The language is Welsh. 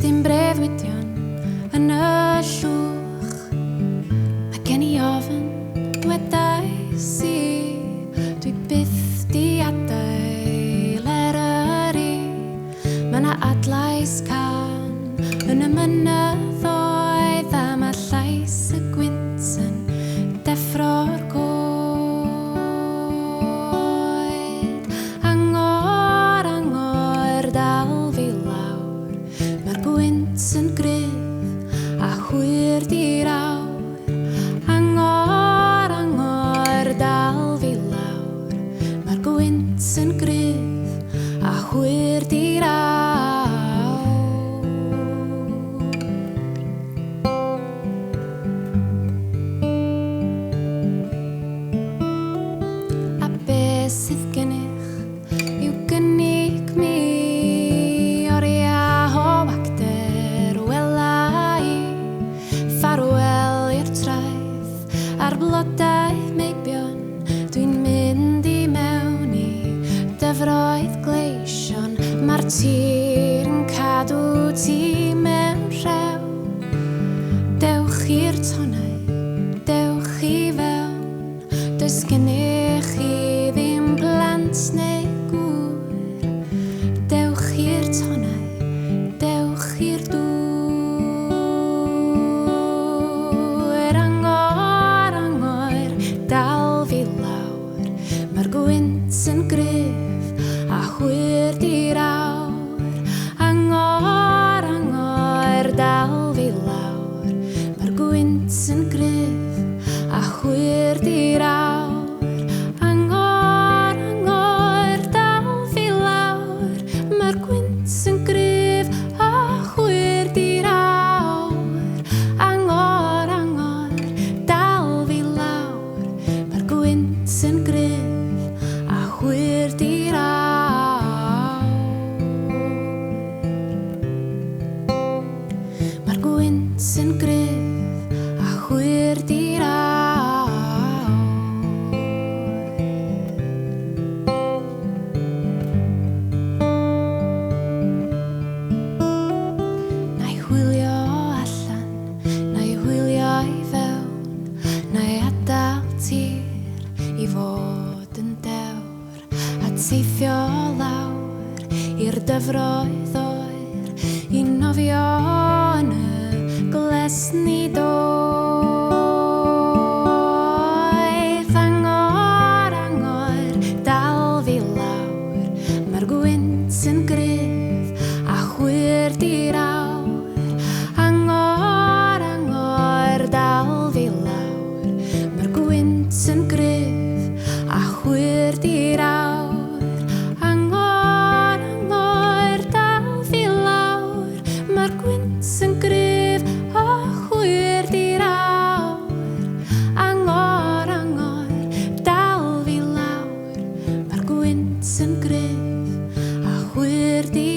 dim breuddwydion yn y llwch. Mae gen I ofyn dwedais I, dwi byth di adael eryri. Mae na adlais can yn y mynyddoedd a mae llais y gwynt yn deffro'r goed. Angor, angor, dal fi lawr, mae'r gwynt yn gryf a hwyr di rawr. Angor, angor, dal fi lawr, mae'r gwynt yn gryf a hwyr di rawr. A be sydd gennych yw gynnig mi oriau o wagder wela I. Ffarwel i'r traeth a'r blodau meibion, dwi'n mynd I mewn I dyfroedd gleision. Mae'r tir yn cadw ti mewn rhew. Dewch i'r tonau, dewch I fewn. Does gennych chi ddim plant neu gŵr. Dewch i'r tonau, dewch i'r dŵr. Angor, angor, dal fi lawr, mae'r gwynt yn gryf a hwyr di rawr. Angor, angor, dal fi lawr, mae'r gwynt yn gryf a hwyr di rawr. Angor, angor, dal fi lawr, mae'r gwynt yn gryf a hwyr di rawr. Angor, angor, dal fi lawr, mae'r gwynt yn gryf a hwyr di rawr. Mae'r gwynt yn gryf a hwyr di rawr. Na I hwylio allan, na I hwylio I fewn, na I adael tir I fod yn dewr, a teithio lawr i'r dyfroedd oer, I nofio yn y glesni doedd. Angor, angor, dal fi lawr, mae'r gwynt yn gryf a hwyr di rawr. Angor, angor, dal fi lawr, mae'r gwynt yn gryf a hwyr di rawr. Angor, angor, dal fi lawr, mae'r gwynt yn gryf a hwyr di rawr. Angor, angor, dal fi lawr, mae'r gwynt yn gryf a hwyr di